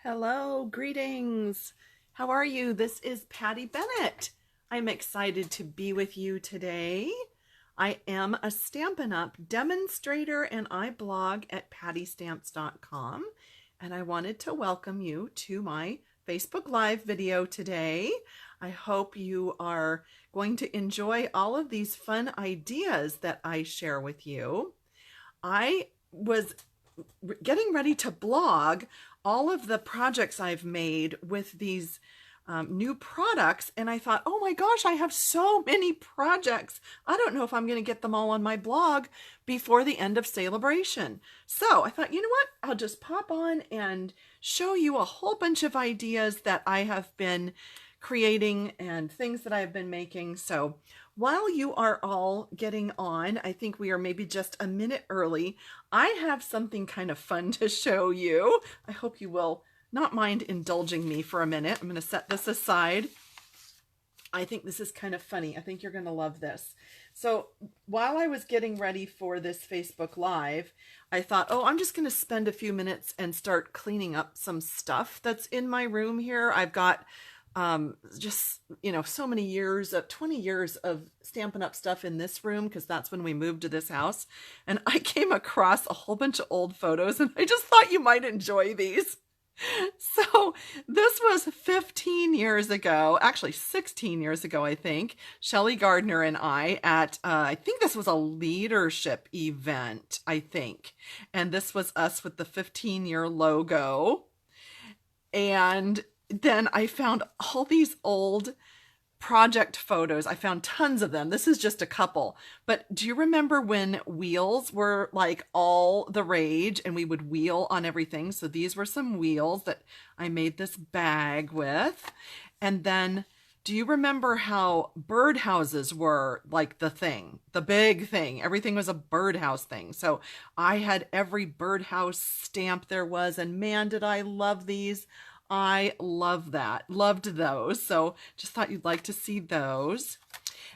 Hello, greetings. How are you? This is Patty Bennett. I'm excited to be with you today. I am a Stampin' Up demonstrator and I blog at pattystamps.com, and I wanted to welcome you to my Facebook Live video today. I hope you are going to enjoy all of these fun ideas that I share with you. I was getting ready to blog all of the projects I've made with these new products, and I thought, oh my gosh, I have so many projects. I don't know if I'm going to get them all on my blog before the end of Sale-a-Bration. So I thought, you know what? I'll just pop on and show you a whole bunch of ideas that I have been creating and things that I've been making. So while you are all getting on, I think we are maybe just a minute early. I have something kind of fun to show you. I hope you will not mind indulging me for a minute. I'm going to set this aside. I think this is kind of funny. I think you're going to love this. So while I was getting ready for this Facebook Live, I thought, oh, I'm just going to spend a few minutes and start cleaning up some stuff that's in my room here. I've got just, so many years, 20 years of Stampin' Up stuff in this room, because that's when we moved to this house. And I came across a whole bunch of old photos, and I just thought you might enjoy these. So this was 15 years ago, actually 16 years ago, I think. Shelly Gardner and I at, I think this was a leadership event, I think. And this was us with the 15-year logo. And then I found all these old project photos. I found tons of them. This is just a couple. But do you remember when wheels were like all the rage and we would wheel on everything? So these were some wheels that I made this bag with. And then do you remember how birdhouses were like the thing, the big thing? Everything was a birdhouse thing. So I had every birdhouse stamp there was, and man, did I love these. I love that. Loved those. So just thought you'd like to see those.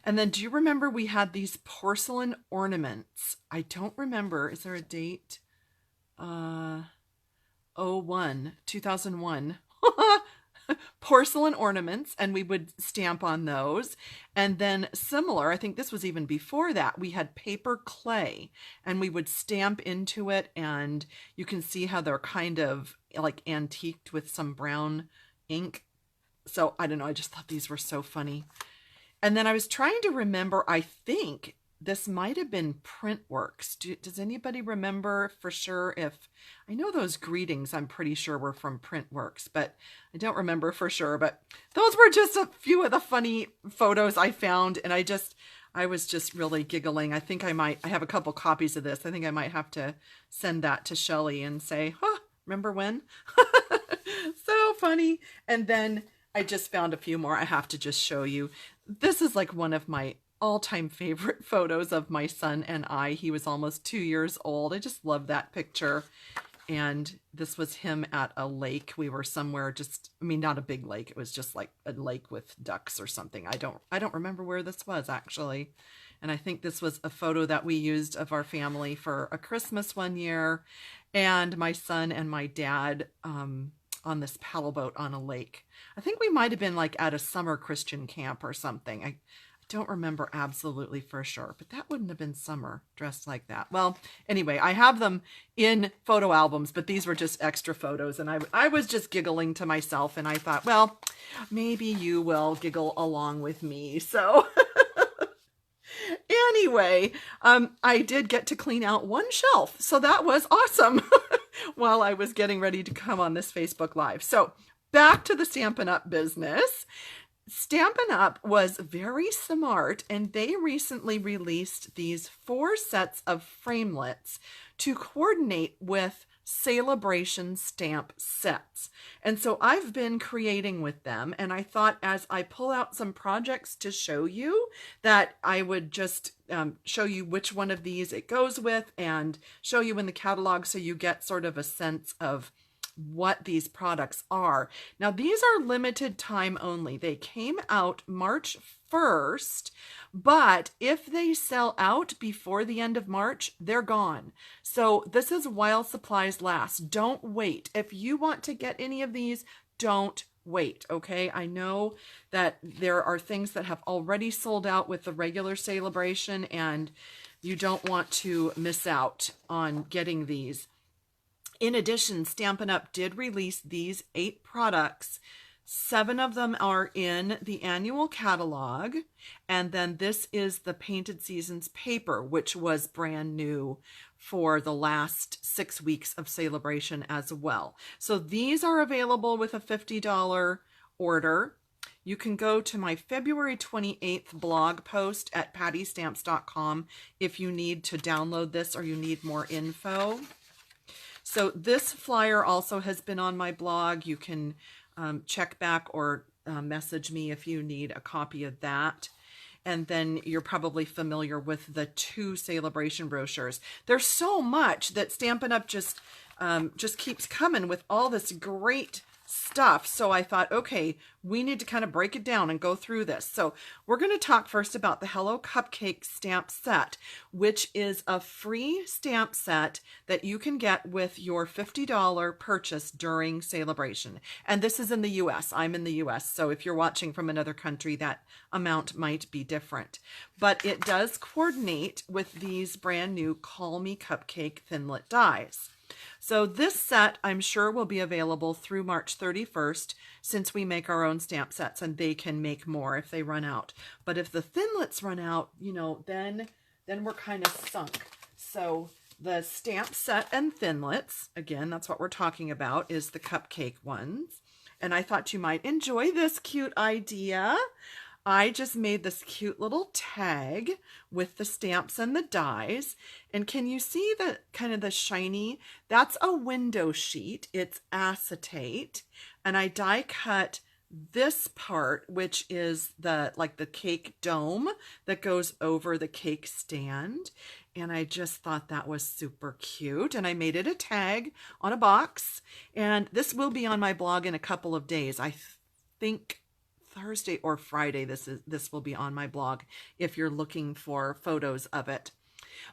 And then do you remember we had these porcelain ornaments? I don't remember. Is there a date? 2001. Porcelain ornaments, and we would stamp on those. And then similar, I think this was even before that, we had paper clay, and we would stamp into it, and you can see how they're kind of like antiqued with some brown ink. So I don't know, I just thought these were so funny. And then I was trying to remember, I think this might have been Printworks. Does anybody remember for sure if, I know those greetings I'm pretty sure were from Printworks, but I don't remember for sure. But those were just a few of the funny photos I found, and I was just really giggling. I think I have a couple copies of this. I think I might have to send that to Shelly and say, huh, remember when? So funny. And then I just found a few more I have to just show you. This is like one of my all-time favorite photos of my son and I. He was almost 2 years old. I just love that picture. And this was him at a lake. We were somewhere not a big lake. It was just like a lake with ducks or something. I don't remember where this was actually. And I think this was a photo that we used of our family for a Christmas one year, and my son and my dad on this paddle boat on a lake. I think we might have been like at a summer Christian camp or something. I don't remember absolutely for sure, but that wouldn't have been summer dressed like that. Well, anyway, I have them in photo albums, but these were just extra photos, and I was just giggling to myself, and I thought, well, maybe you will giggle along with me. So anyway, I did get to clean out one shelf, so that was awesome while I was getting ready to come on this Facebook Live. So back to the Stampin' Up business. Stampin' Up was very smart, and they recently released these 4 sets of framelits to coordinate with Sale-a-Bration stamp sets. And so I've been creating with them, and I thought as I pull out some projects to show you that I would just show you which one of these it goes with and show you in the catalog so you get sort of a sense of what these products are. Now, these are limited time only. They came out March 1st, but if they sell out before the end of March, they're gone. So this is while supplies last. Don't wait. If you want to get any of these, don't wait, okay? I know that there are things that have already sold out with the regular Sale-a-Bration, and you don't want to miss out on getting these. In addition, Stampin' Up! Did release these 8 products. 7 of them are in the annual catalog, and then this is the Painted Seasons paper, which was brand new for the last 6 weeks of Sale-a-Bration as well. So these are available with a $50 order. You can go to my February 28th blog post at pattystamps.com if you need to download this or you need more info. So this flyer also has been on my blog. You can check back or message me if you need a copy of that. And then you're probably familiar with the 2 Sale-a-Bration brochures. There's so much that Stampin' Up! just keeps coming with all this great stuff. So I thought, okay, we need to kind of break it down and go through this. So we're going to talk first about the Hello Cupcake stamp set, which is a free stamp set that you can get with your $50 purchase during Sale-a-Bration. And this is in the US. I'm in the US. So if you're watching from another country, that amount might be different. But it does coordinate with these brand new Call Me Cupcake Thinlit dies. So this set, I'm sure, will be available through March 31st, since we make our own stamp sets and they can make more if they run out. But if the Thinlits run out, you know, then we're kind of sunk. So the stamp set and Thinlits, again, that's what we're talking about, is the cupcake ones. And I thought you might enjoy this cute idea. I just made this cute little tag with the stamps and the dies. And can you see the kind of the shiny? That's a window sheet. It's acetate. And I die cut this part, which is the cake dome that goes over the cake stand. And I just thought that was super cute. And I made it a tag on a box. And this will be on my blog in a couple of days. I think Thursday or Friday this will be on my blog if you're looking for photos of it.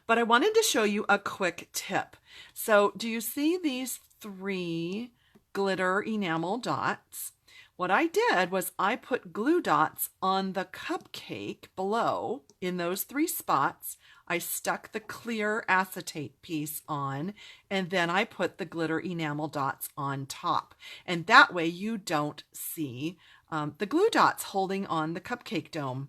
But I wanted to show you a quick tip. So do you see these 3 glitter enamel dots? What I did was I put glue dots on the cupcake below in those 3 spots. I stuck the clear acetate piece on, and then I put the glitter enamel dots on top. And that way you don't see the glue dots holding on the cupcake dome.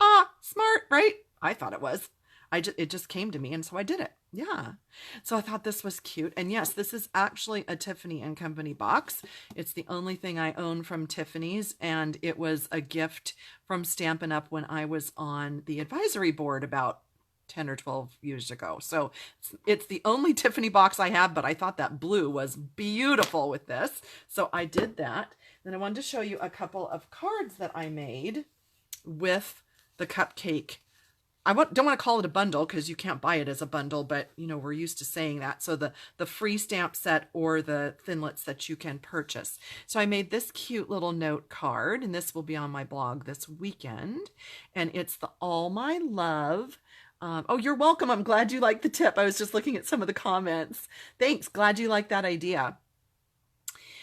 Ah, smart, right? I thought it was. It just came to me, and so I did it. Yeah. So I thought this was cute. And yes, this is actually a Tiffany & Company box. It's the only thing I own from Tiffany's, and it was a gift from Stampin' Up! When I was on the advisory board about 10 or 12 years ago. So it's the only Tiffany box I have, but I thought that blue was beautiful with this. So I did that. Then I wanted to show you a couple of cards that I made with the cupcake. Don't want to call it a bundle because you can't buy it as a bundle, but you know, we're used to saying that. So the free stamp set or the Thinlits that you can purchase. So I made this cute little note card, and this will be on my blog this weekend. And it's the All My Love. Oh, you're welcome. I'm glad you liked the tip. I was just looking at some of the comments. Thanks. Glad you liked that idea.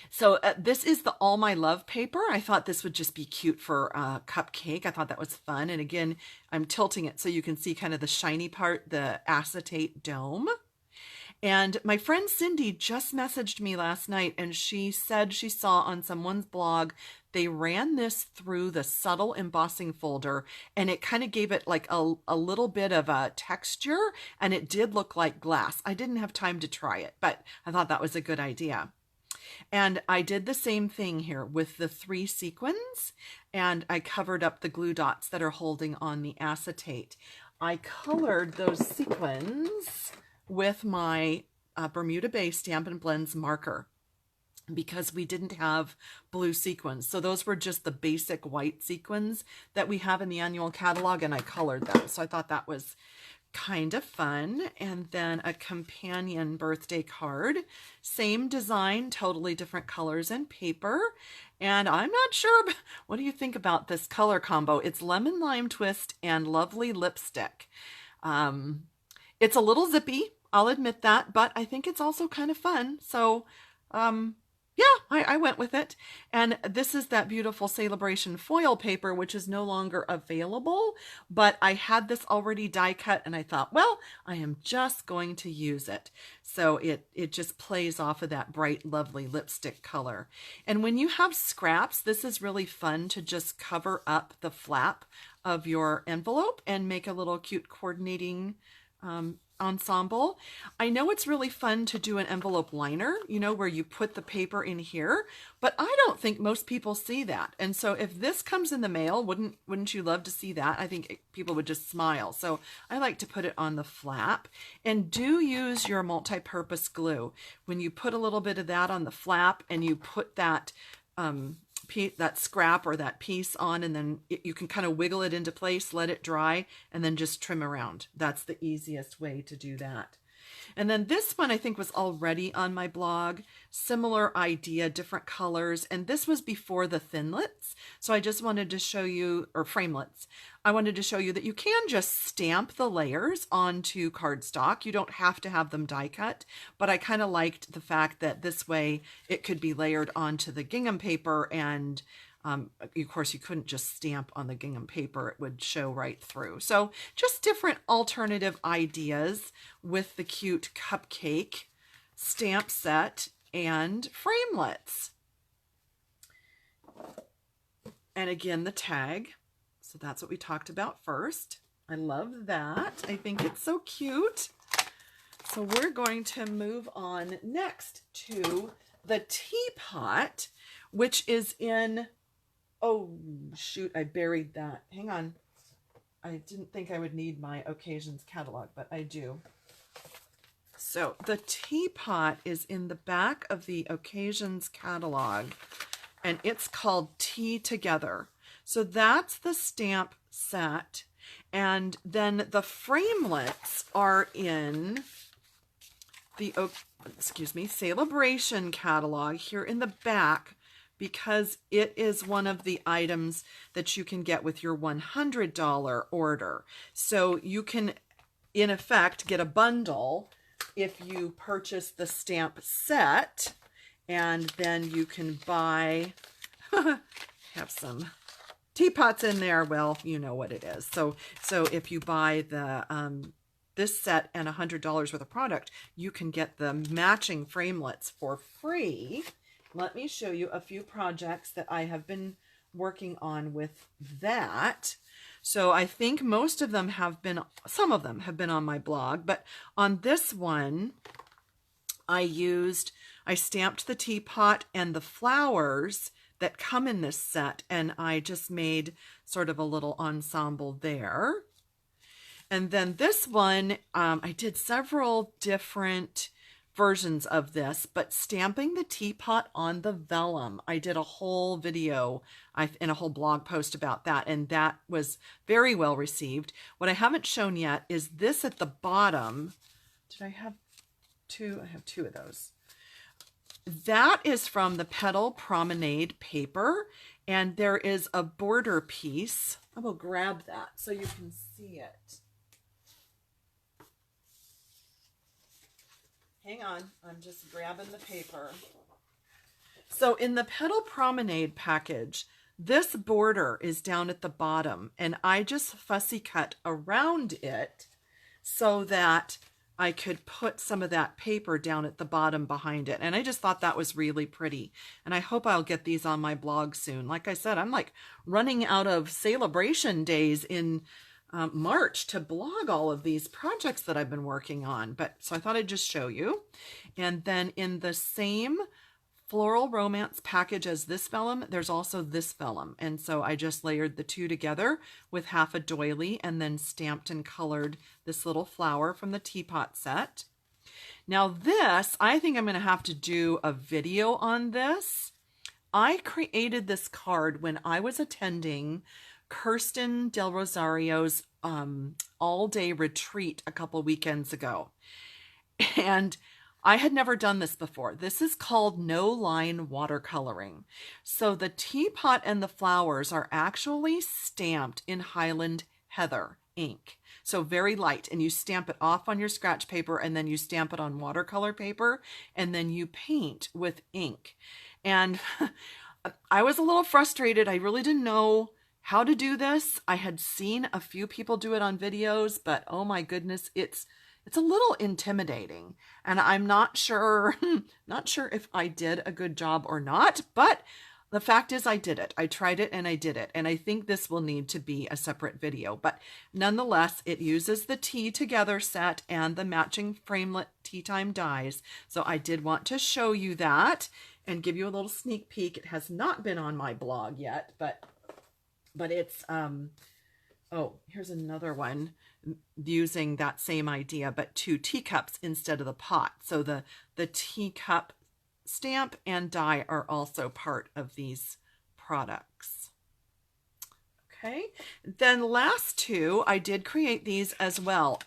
So this is the All My Love paper. I thought this would just be cute for a cupcake. I thought that was fun. And again, I'm tilting it so you can see kind of the shiny part, the acetate dome. And my friend Cindy just messaged me last night, and she said she saw on someone's blog they ran this through the subtle embossing folder, and it kind of gave it like a little bit of a texture, and it did look like glass. I didn't have time to try it, but I thought that was a good idea. And I did the same thing here with the 3 sequins, and I covered up the glue dots that are holding on the acetate. I colored those sequins with my Bermuda Bay Stampin' Blends marker because we didn't have blue sequins. So those were just the basic white sequins that we have in the annual catalog, and I colored them. So I thought that was kind of fun. And then a companion birthday card, same design, totally different colors and paper. And I'm not sure, what do you think about this color combo? It's lemon lime twist and lovely lipstick. It's a little zippy, I'll admit that, but I think it's also kind of fun. So yeah, I went with it. And this is that beautiful Sale-a-Bration foil paper, which is no longer available, but I had this already die cut and I thought, well, I am just going to use it. So it just plays off of that bright, lovely lipstick color. And when you have scraps, this is really fun to just cover up the flap of your envelope and make a little cute coordinating ensemble. I know it's really fun to do an envelope liner, you know, where you put the paper in here, but I don't think most people see that. And so if this comes in the mail, wouldn't you love to see that? I think people would just smile. So I like to put it on the flap, and do use your multi-purpose glue. When you put a little bit of that on the flap and you put that that scrap or that piece on, and then you can kind of wiggle it into place, let it dry, and then just trim around. That's the easiest way to do that. And then this one I think was already on my blog. Similar idea, different colors. And this was before the thinlits. So I just wanted to show you, or framelits. I wanted to show you that you can just stamp the layers onto cardstock. You don't have to have them die cut, but I kind of liked the fact that this way it could be layered onto the gingham paper, and of course, you couldn't just stamp on the gingham paper. It would show right through. So just different alternative ideas with the cute cupcake stamp set and framelits. And again, the tag. So that's what we talked about first. I love that. I think it's so cute. So we're going to move on next to the teapot, which is in... Oh, shoot, I buried that. Hang on. I didn't think I would need my occasions catalog, but I do. So the teapot is in the back of the occasions catalog, and it's called Tea Together. So that's the stamp set. And then the framelits are in the, SaleaBration catalog here in the back, because it is one of the items that you can get with your $100 order. So you can, in effect, get a bundle if you purchase the stamp set, and then you can buy, have some teapots in there. Well, you know what it is. So if you buy the this set and $100 worth of product, you can get the matching framelits for free. Let me show you a few projects that I have been working on with that. So I think most of them have been, some of them have been on my blog, but on this one, I stamped the teapot and the flowers that come in this set, and I just made sort of a little ensemble there. And then this one, I did several different versions of this, but stamping the teapot on the vellum. I did a whole video and a whole blog post about that, and that was very well received. What I haven't shown yet is this at the bottom. Did I have two? I have two of those. That is from the Petal Promenade paper, and there is a border piece. I will grab that so you can see it. Hang on, I'm just grabbing the paper. So in the Petal Promenade package, this border is down at the bottom, and I just fussy cut around it so that I could put some of that paper down at the bottom behind it. And I just thought that was really pretty. And I hope I'll get these on my blog soon. Like I said, I'm like running out of Sale-a-Bration days in March to blog all of these projects that I've been working on. But so I thought I'd just show you. And then in the same Floral Romance package as this vellum, there's also this vellum. And so I just layered the two together with half a doily and then stamped and colored this little flower from the teapot set. Now this, I think I'm going to have to do a video on this. I created this card when I was attending Kirsten Del Rosario's all-day retreat a couple weekends ago. And I had never done this before. This is called no-line watercoloring. So the teapot and the flowers are actually stamped in Highland Heather ink. So very light, and you stamp it off on your scratch paper, and then you stamp it on watercolor paper, and then you paint with ink. And I was a little frustrated. I really didn't know how to do this. I had seen a few people do it on videos, but oh my goodness, it's a little intimidating, and I'm not sure if I did a good job or not, but the fact is I did it. I tried it and I did it. And I think this will need to be a separate video, but nonetheless, it uses the Tea Together set and the matching framelit Tea Time dies. So I did want to show you that and give you a little sneak peek. It has not been on my blog yet, but it's, oh, here's another one using that same idea, but 2 teacups instead of the pot. So the teacup stamp and die are also part of these products. Okay, then last 2, I did create these as well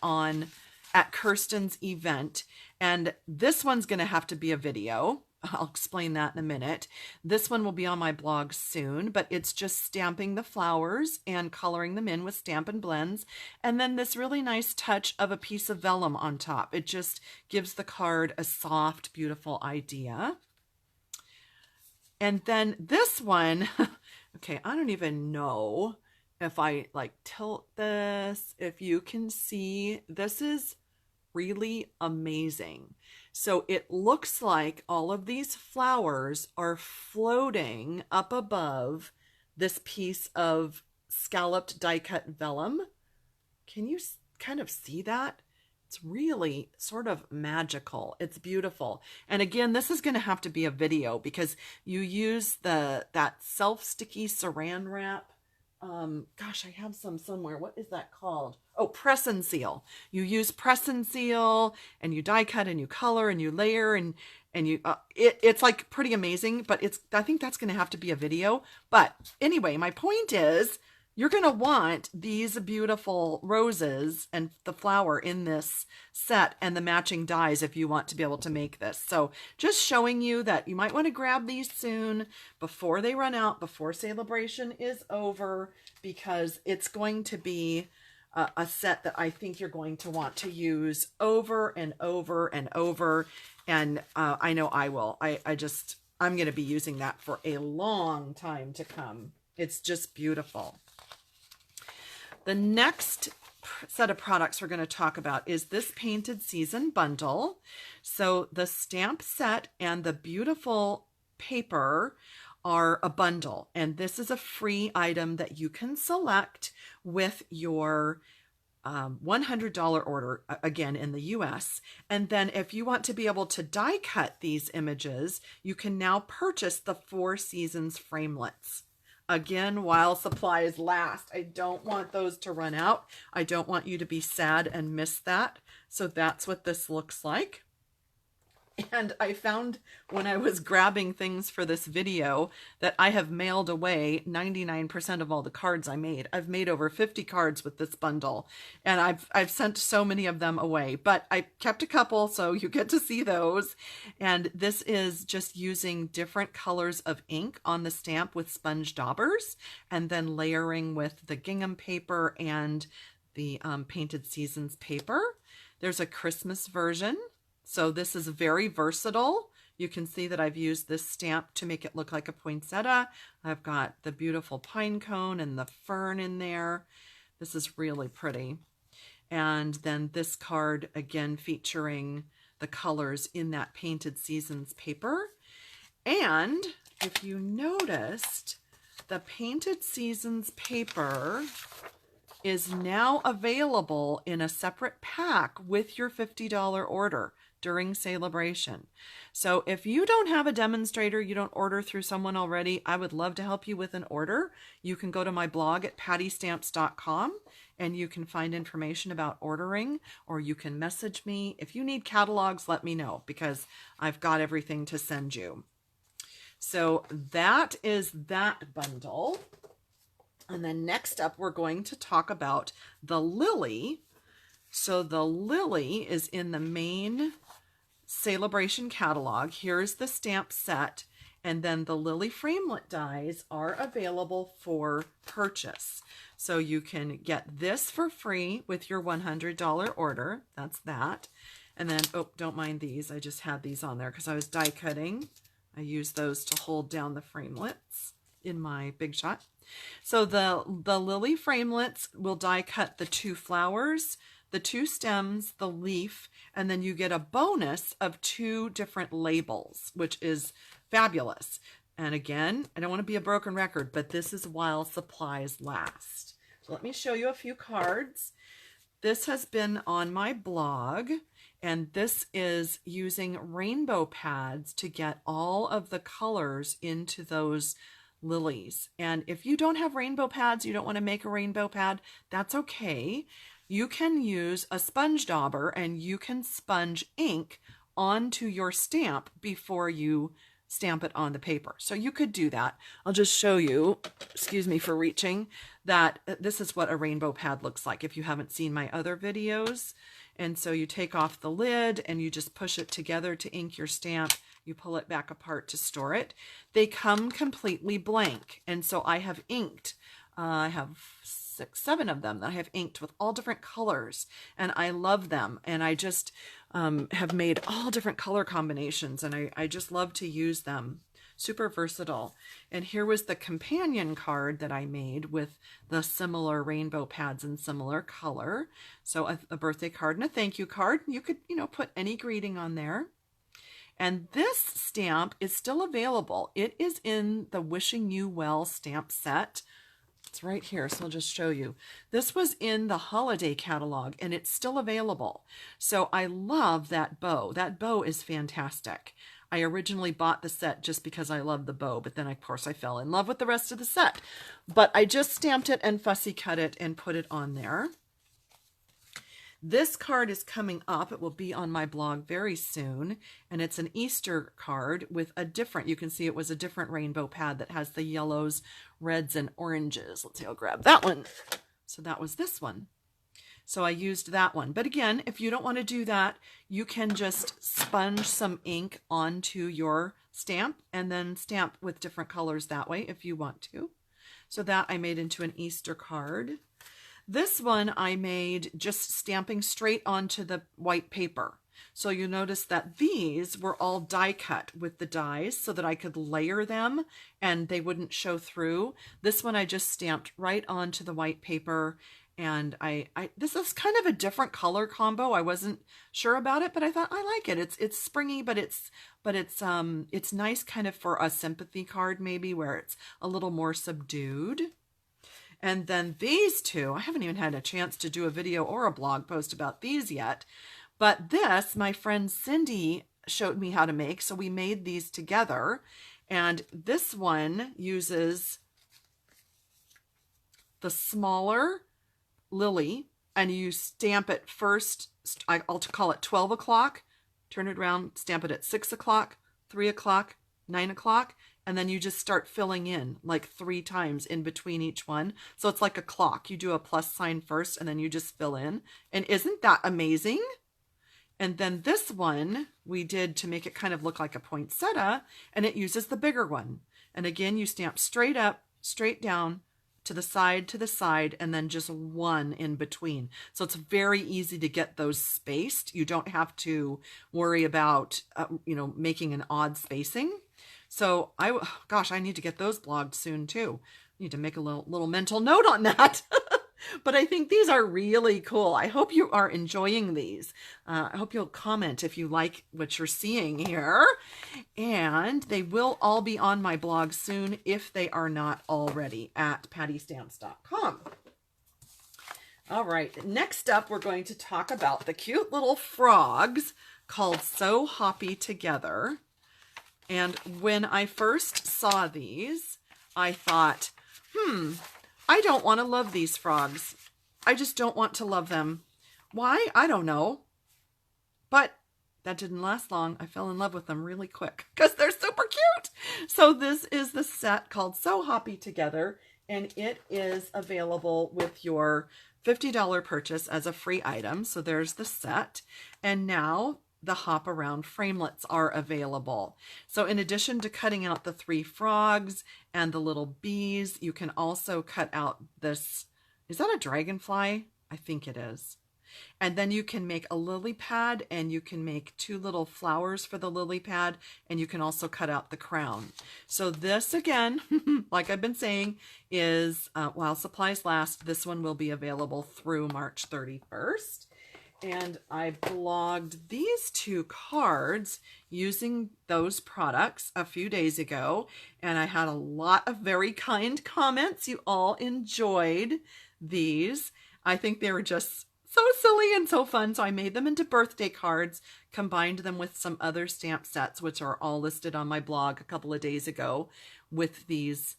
at Kirsten's event, and this one's going to have to be a video. I'll explain that in a minute. This one will be on my blog soon, but it's just stamping the flowers and coloring them in with Stampin' Blends. And then this really nice touch of a piece of vellum on top. It just gives the card a soft, beautiful idea. And then this one, okay, I don't even know if I like tilt this, if you can see, this is really amazing. So it looks like all of these flowers are floating up above this piece of scalloped die cut vellum. Can you kind of see that? It's really sort of magical. It's beautiful. And again, this is going to have to be a video because you use that self-sticky saran wrap. Gosh, I have some somewhere. What is that called? Oh, press and seal. You use press and seal, and you die cut, and you color, and you layer, and you. It's like pretty amazing. But I think that's going to have to be a video. But anyway, my point is, you're going to want these beautiful roses and the flower in this set and the matching dies if you want to be able to make this. So just showing you that you might want to grab these soon before they run out, before Sale-a-Bration is over, because it's going to be a set that I think you're going to want to use over and over and over. And I know I will. I'm going to be using that for a long time to come. It's just beautiful. The next set of products we're going to talk about is this Painted Season bundle. So the stamp set and the beautiful paper are a bundle, and this is a free item that you can select with your $100 order, again in the US. And then if you want to be able to die cut these images, you can now purchase the 4 Seasons framelits. Again, while supplies last. I don't want those to run out. I don't want you to be sad and miss that. So that's what this looks like. And I found when I was grabbing things for this video that I have mailed away 99% of all the cards I made. I've made over 50 cards with this bundle, and I've sent so many of them away, but I kept a couple, so you get to see those. And this is just using different colors of ink on the stamp with sponge daubers, and then layering with the gingham paper and the Painted Seasons paper. There's a Christmas version. So this is very versatile. You can see that I've used this stamp to make it look like a poinsettia. I've got the beautiful pine cone and the fern in there. This is really pretty. And then this card, again, featuring the colors in that Painted Seasons paper. And if you noticed, the Painted Seasons paper is now available in a separate pack with your $50 order during Sale-a-Bration. So if you don't have a demonstrator, you don't order through someone already, I would love to help you with an order. You can go to my blog at pattystamps.com and you can find information about ordering, or you can message me. If you need catalogs, let me know, because I've got everything to send you. So that is that bundle. And then next up, we're going to talk about the Lily. So the Lily is in the main Sale-a-Bration catalog. Here's the stamp set. And then the Lily framelit dies are available for purchase. So you can get this for free with your $100 order. That's that. And then, oh, don't mind these. I just had these on there because I was die cutting. I use those to hold down the framelits in my Big Shot. So the Lily framelits will die cut the 2 flowers, the 2 stems, the leaf, and then you get a bonus of 2 different labels, which is fabulous. And again, I don't want to be a broken record, but this is while supplies last. So let me show you a few cards. This has been on my blog, and this is using rainbow pads to get all of the colors into those lilies. And if you don't have rainbow pads, you don't want to make a rainbow pad, that's okay. You can use a sponge dauber and you can sponge ink onto your stamp before you stamp it on the paper. So you could do that. I'll just show you, excuse me for reaching, that this is what a rainbow pad looks like if you haven't seen my other videos. And so you take off the lid and you just push it together to ink your stamp. You pull it back apart to store it. They come completely blank. And so I have inked, I have 6, 7 of them that I have inked with all different colors, and I love them. And I just have made all different color combinations, and I just love to use them. Super versatile. And here was the companion card that I made with the similar rainbow pads in similar color. So a birthday card and a thank you card. You could, put any greeting on there. And this stamp is still available. It is in the Wishing You Well stamp set. It's right here, so I'll just show you. This was in the holiday catalog, and it's still available. So I love that bow. That bow is fantastic. I originally bought the set just because I love the bow, but then, of course, I fell in love with the rest of the set. But I just stamped it and fussy cut it and put it on there. This card is coming up. It will be on my blog very soon, and it's an Easter card with a different, you can see it was a different rainbow pad that has the yellows, reds, and oranges. Let's see, I'll grab that one. So that was this one. So I used that one. But again, if you don't want to do that, you can just sponge some ink onto your stamp and then stamp with different colors that way if you want to. So that I made into an Easter card. This one I made just stamping straight onto the white paper. So you notice that these were all die cut with the dies so that I could layer them and they wouldn't show through. This one I just stamped right onto the white paper, and this is kind of a different color combo. I wasn't sure about it, but I thought I like it. It's springy, but it's nice kind of for a sympathy card maybe where it's a little more subdued. And then these two, I haven't even had a chance to do a video or a blog post about these yet, but this, my friend Cindy showed me how to make, so we made these together. And this one uses the smaller lily, and you stamp it first, I'll call it 12 o'clock, turn it around, stamp it at 6 o'clock, 3 o'clock, 9 o'clock, and then you just start filling in like 3 times in between each one. So it's like a clock. You do a plus sign first and then you just fill in. And isn't that amazing? And then this one we did to make it kind of look like a poinsettia, and it uses the bigger one. And again, you stamp straight up, straight down, to the side, and then just one in between. So it's very easy to get those spaced. You don't have to worry about, making an odd spacing. So gosh, I need to get those blogged soon too. I need to make a little mental note on that. But I think these are really cool. I hope you are enjoying these. I hope you'll comment if you like what you're seeing here. And they will all be on my blog soon if they are not already at pattystamps.com. All right, next up we're going to talk about the cute little frogs called So Hoppy Together. And when I first saw these, I thought, I don't want to love these frogs. I just don't want to love them. Why? I don't know. But that didn't last long. I fell in love with them really quick because they're super cute. So this is the set called So Hoppy Together. and it is available with your $50 purchase as a free item. So there's the set. And now the hop around framelits are available. So in addition to cutting out the 3 frogs and the little bees, you can also cut out this, is that a dragonfly? I think it is. And then you can make a lily pad, and you can make 2 little flowers for the lily pad, and you can also cut out the crown. So this, again, like I've been saying, is while supplies last. This one will be available through March 31st. And I blogged these 2 cards using those products a few days ago, and I had a lot of very kind comments. You all enjoyed these. I think they were just so silly and so fun, so I made them into birthday cards, combined them with some other stamp sets, which are all listed on my blog a couple of days ago with these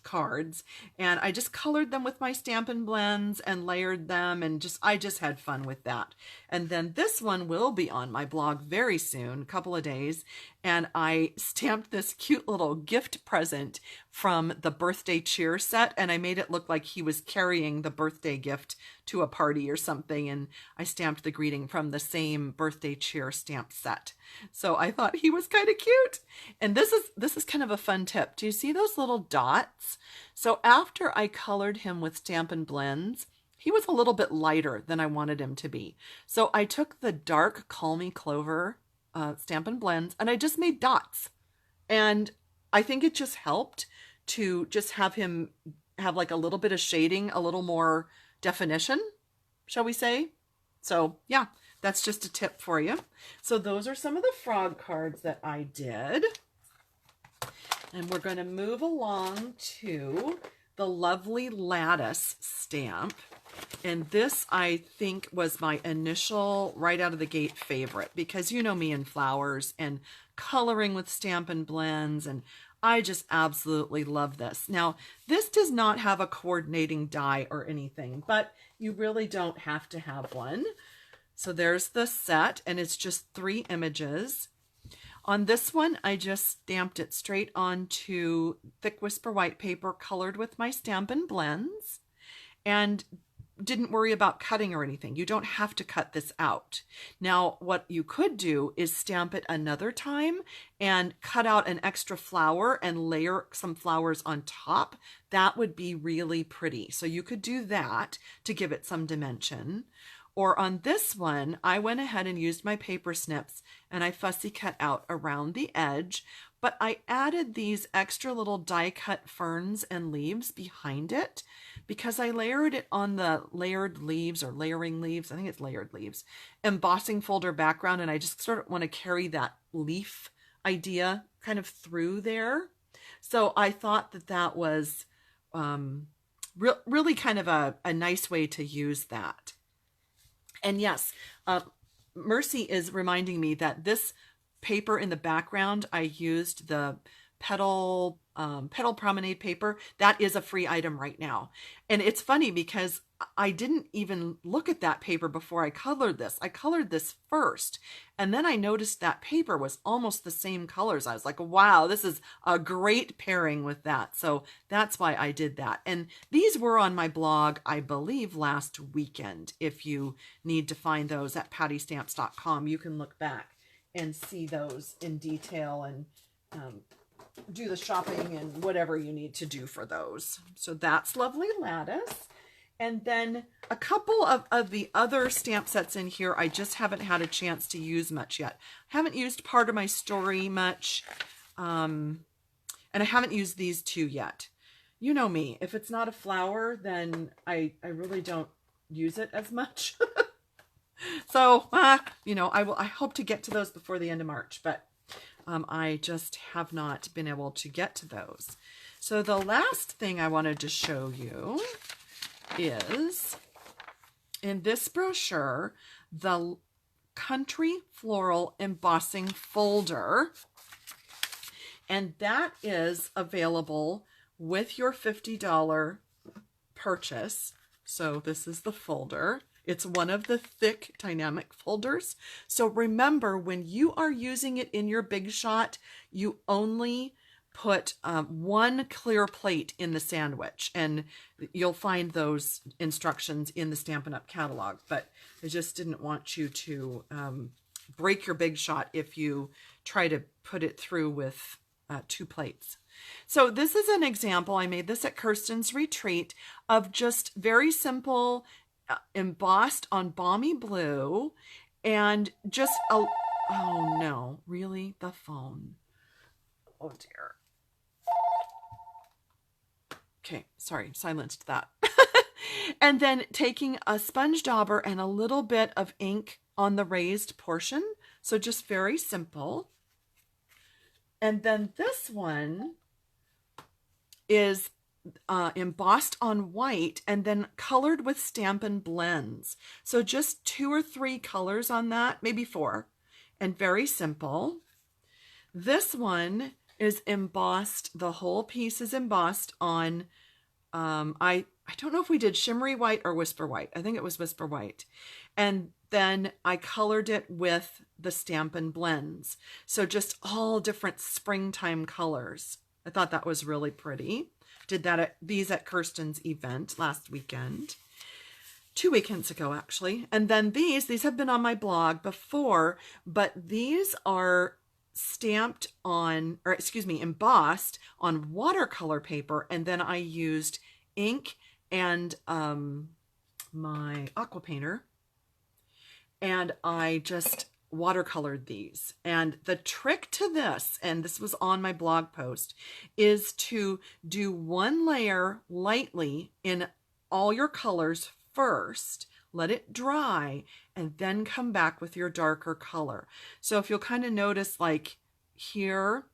cards, and I just colored them with my Stampin' Blends and layered them, and I just had fun with that. And then this one will be on my blog very soon, a couple of days, and I stamped this cute little gift present from the birthday cheer set, and I made it look like he was carrying the birthday gift to a party or something, and I stamped the greeting from the same birthday cheer stamp set. So I thought he was kind of cute. And this is kind of a fun tip. Do you see those little dots? So after I colored him with Stampin' Blends, he was a little bit lighter than I wanted him to be. So I took the dark Call Me Clover Stampin' Blends, and I just made dots. And I think it just helped to just have him have like a little bit of shading, a little more definition, shall we say? So yeah, that's just a tip for you. So those are some of the frog cards that I did. And we're going to move along to the lovely Lattice stamp. And this, I think, was my initial, right out of the gate favorite, because you know me and flowers and coloring with Stampin' Blends, and I just absolutely love this. Now, this does not have a coordinating die or anything, but you really don't have to have one. So there's the set, and it's just 3 images. On this one, I just stamped it straight onto thick Whisper white paper colored with my Stampin' Blends, and didn't worry about cutting or anything. You don't have to cut this out. Now, what you could do is stamp it another time and cut out an extra flower and layer some flowers on top. That would be really pretty. So you could do that to give it some dimension. Or on this one, I went ahead and used my paper snips and I fussy cut out around the edge, but I added these extra little die cut ferns and leaves behind it because I layered it on the layered leaves or layering leaves. I think it's layered leaves, embossing folder background. And I just sort of want to carry that leaf idea kind of through there. So I thought that that was really kind of a nice way to use that. And yes, Mercy is reminding me that this paper in the background, I used the Petal Promenade paper. That is a free item right now. And it's funny because I didn't even look at that paper before I colored this. I colored this first, and then I noticed that paper was almost the same colors. I was like, wow, this is a great pairing with that. So that's why I did that. And these were on my blog, I believe, last weekend. If you need to find those at pattystamps.com, you can look back and see those in detail and do the shopping and whatever you need to do for those. So that's lovely Lattice. And then a couple of the other stamp sets in here I just haven't had a chance to use much yet. I haven't used Part of My Story much, and I haven't used these 2 yet. You know me, if it's not a flower, then I really don't use it as much. So, you know, I hope to get to those before the end of March, but I just have not been able to get to those. So the last thing I wanted to show you is in this brochure, the Country Floral Embossing Folder. And that is available with your $50 purchase. So this is the folder. It's one of the thick dynamic folders. So remember, when you are using it in your Big Shot, you only put one clear plate in the sandwich, and you'll find those instructions in the Stampin' Up! Catalog, but I just didn't want you to break your big shot if you try to put it through with 2 plates. So this is an example, I made this at Kirsten's retreat, of just very simple embossed on balmy blue, and just a, oh no, really? The phone. Oh dear. Okay, sorry, silenced that. And then taking a sponge dauber and a little bit of ink on the raised portion. So just very simple. And then this one is embossed on white and then colored with Stampin' Blends. So just 2 or 3 colors on that, maybe 4, and very simple. This one is embossed, the whole piece is embossed on, I don't know if we did shimmery white or whisper white. I think it was whisper white. And then I colored it with the Stampin' Blends. So just all different springtime colors. I thought that was really pretty. Did that these at Kirsten's event last weekend. 2 weekends ago, actually. And then these have been on my blog before, but these are stamped on, or excuse me, embossed on watercolor paper. And then I used ink and my aqua painter, and I just watercolored these. And the trick to this, and this was on my blog post, is to do 1 layer lightly in all your colors first, let it dry, and then come back with your darker color. So if you'll kind of notice, like here,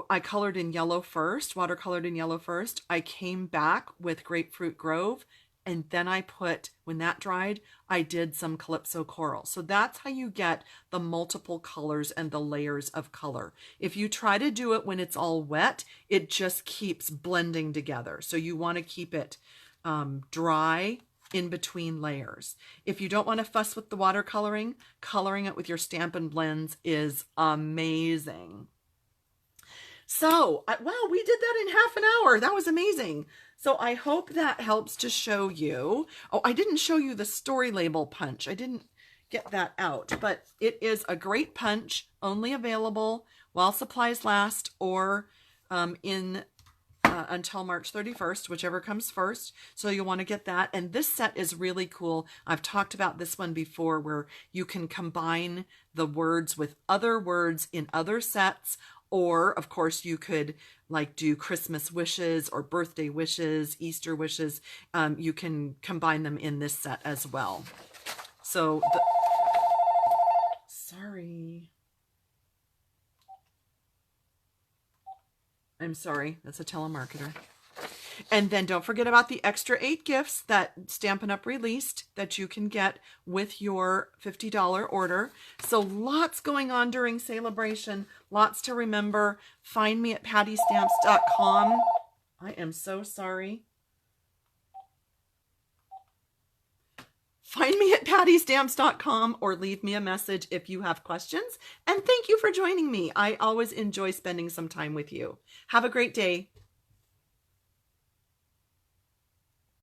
I colored in yellow first, watercolored in yellow first. I came back with Grapefruit Grove, and then I put, when that dried, I did some Calypso Coral. So that's how you get the multiple colors and the layers of color. If you try to do it when it's all wet, it just keeps blending together. So you want to keep it dry in between layers. If you don't want to fuss with the watercoloring, coloring it with your Stampin' Blends is amazing. So, wow, we did that in half an hour. That was amazing. So I hope that helps to show you. Oh, I didn't show you the story label punch. I didn't get that out, but it is a great punch, only available while supplies last, or until March 31st, whichever comes first. So you'll want to get that. And this set is really cool. I've talked about this one before, where you can combine the words with other words in other sets. Or, of course, you could like do Christmas wishes or birthday wishes, Easter wishes. You can combine them in this set as well. So, sorry. I'm sorry. That's a telemarketer. And then don't forget about the extra 8 gifts that Stampin' Up! Released that you can get with your $50 order. So lots going on during Sale-a-Bration. Lots to remember. Find me at pattystamps.com. I am so sorry. Find me at pattystamps.com or leave me a message if you have questions. And thank you for joining me. I always enjoy spending some time with you. Have a great day.